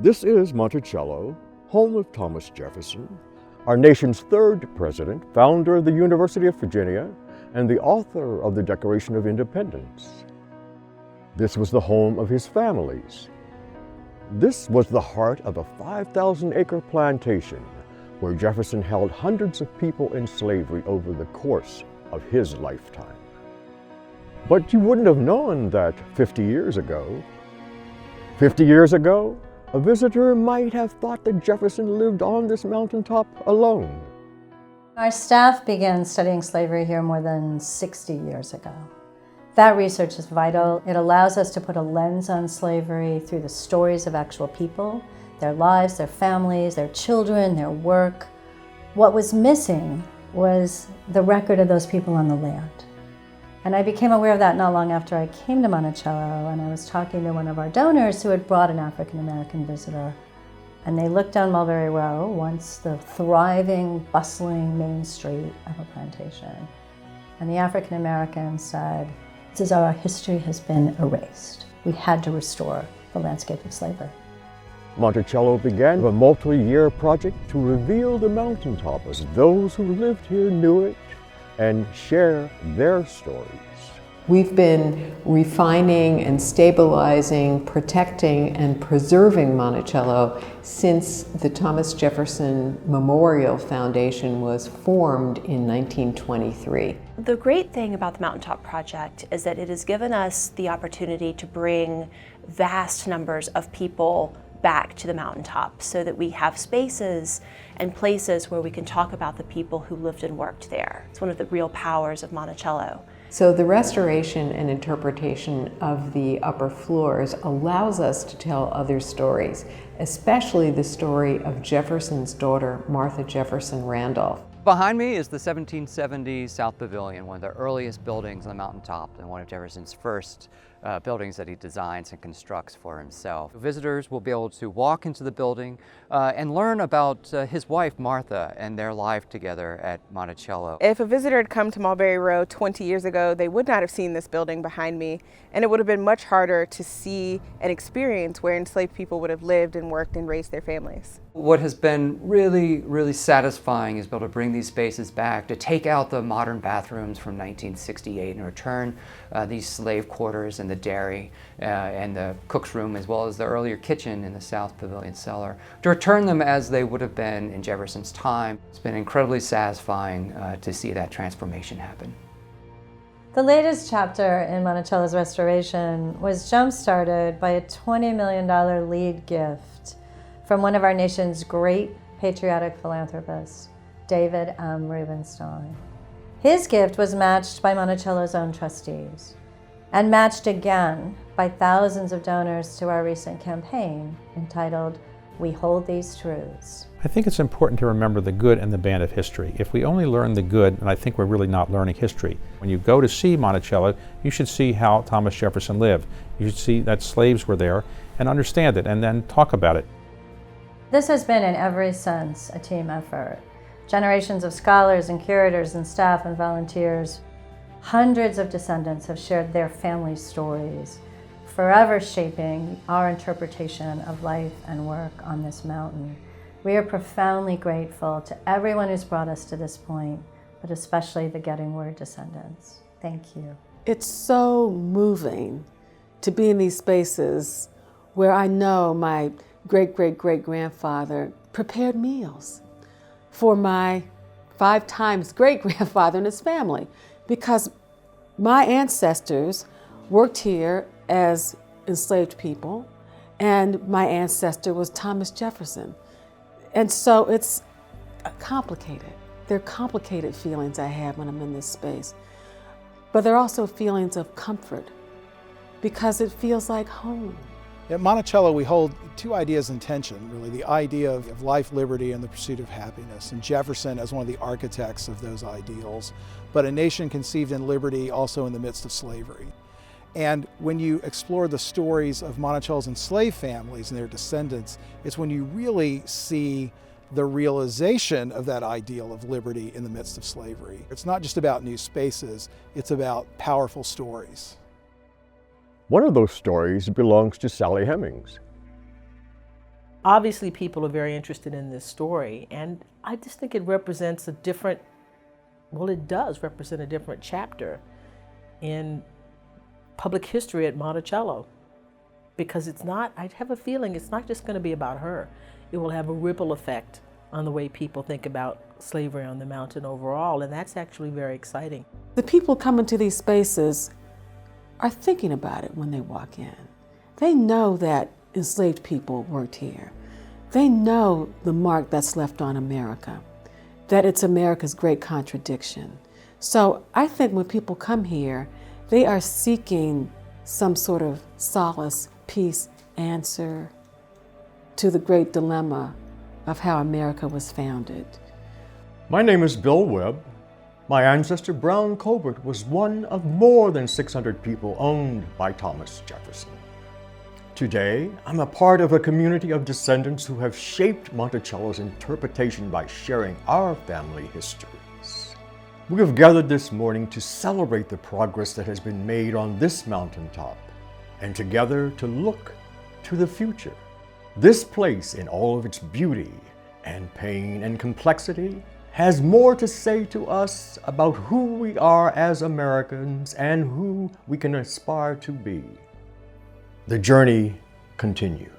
This is Monticello, home of Thomas Jefferson, our nation's third president, founder of the University of Virginia, and the author of the Declaration of Independence. This was the home of his families. This was the heart of a 5,000-acre plantation where Jefferson held hundreds of people in slavery over the course of his lifetime. But you wouldn't have known that 50 years ago. 50 years ago, a visitor might have thought that Jefferson lived on this mountaintop alone. Our staff began studying slavery here more than 60 years ago. That research is vital. It allows us to put a lens on slavery through the stories of actual people, their lives, their families, their children, their work. What was missing was the record of those people on the land. And I became aware of that not long after I came to Monticello, and I was talking to one of our donors who had brought an African-American visitor. And they looked down Mulberry Row, once the thriving, bustling main street of a plantation. And the African-American said, "This is how our history has been erased. We had to restore the landscape of slavery." Monticello began a multi-year project to reveal the mountaintop as those who lived here knew it and share their stories. We've been refining and stabilizing, protecting and preserving Monticello since the Thomas Jefferson Memorial Foundation was formed in 1923. The great thing about the Mountaintop Project is that it has given us the opportunity to bring vast numbers of people back to the mountaintop so that we have spaces and places where we can talk about the people who lived and worked there. It's one of the real powers of Monticello. So the restoration and interpretation of the upper floors allows us to tell other stories, especially the story of Jefferson's daughter, Martha Jefferson Randolph. Behind me is the 1770 South Pavilion, one of the earliest buildings on the mountaintop and one of Jefferson's first buildings that he designs and constructs for himself. Visitors will be able to walk into the building and learn about his wife, Martha, and their life together at Monticello. If a visitor had come to Mulberry Row 20 years ago, they would not have seen this building behind me, and it would have been much harder to see and experience where enslaved people would have lived and worked and raised their families. What has been really satisfying is be able to bring these spaces back, to take out the modern bathrooms from 1968 and return these slave quarters and the dairy and the cook's room, as well as the earlier kitchen in the South Pavilion cellar, to return them as they would have been in Jefferson's time. It's been incredibly satisfying to see that transformation happen. The latest chapter in Monticello's restoration was jump-started by a $20 million lead gift from one of our nation's great patriotic philanthropists, David M. Rubenstein. His gift was matched by Monticello's own trustees, and matched again by thousands of donors to our recent campaign entitled, "We Hold These Truths." I think it's important to remember the good and the bad of history. If we only learn the good, and I think we're really not learning history. When you go to see Monticello, you should see how Thomas Jefferson lived. You should see that slaves were there and understand it, and then talk about it. This has been, in every sense, a team effort. Generations of scholars and curators and staff and volunteers. Hundreds of descendants have shared their family stories, forever shaping our interpretation of life and work on this mountain. We are profoundly grateful to everyone who's brought us to this point, but especially the Getting Word descendants. Thank you. It's so moving to be in these spaces where I know my great-great-great-grandfather prepared meals for my 5 times great-grandfather and his family, because my ancestors worked here as enslaved people, and my ancestor was Thomas Jefferson. And so it's complicated. They're complicated feelings I have when I'm in this space, but they're also feelings of comfort because it feels like home. At Monticello, we hold 2 ideas in tension, really. The idea of life, liberty, and the pursuit of happiness, and Jefferson as one of the architects of those ideals, but a nation conceived in liberty also in the midst of slavery. And when you explore the stories of Monticello's enslaved families and their descendants, it's when you really see the realization of that ideal of liberty in the midst of slavery. It's not just about new spaces, it's about powerful stories. One of those stories belongs to Sally Hemings. Obviously, people are very interested in this story, and I just think it represents a different, well, it does represent a different chapter in public history at Monticello. Because it's not, I have a feeling it's not just going to be about her. It will have a ripple effect on the way people think about slavery on the mountain overall, and that's actually very exciting. The people coming to these spaces are thinking about it when they walk in. They know that enslaved people worked here. They know the mark that's left on America, that it's America's great contradiction. So I think when people come here, they are seeking some sort of solace, peace, answer to the great dilemma of how America was founded. My name is Bill Webb. My ancestor Brown Colbert was one of more than 600 people owned by Thomas Jefferson. Today, I'm a part of a community of descendants who have shaped Monticello's interpretation by sharing our family histories. We have gathered this morning to celebrate the progress that has been made on this mountaintop, and together to look to the future. This place, in all of its beauty and pain and complexity, has more to say to us about who we are as Americans and who we can aspire to be. The journey continues.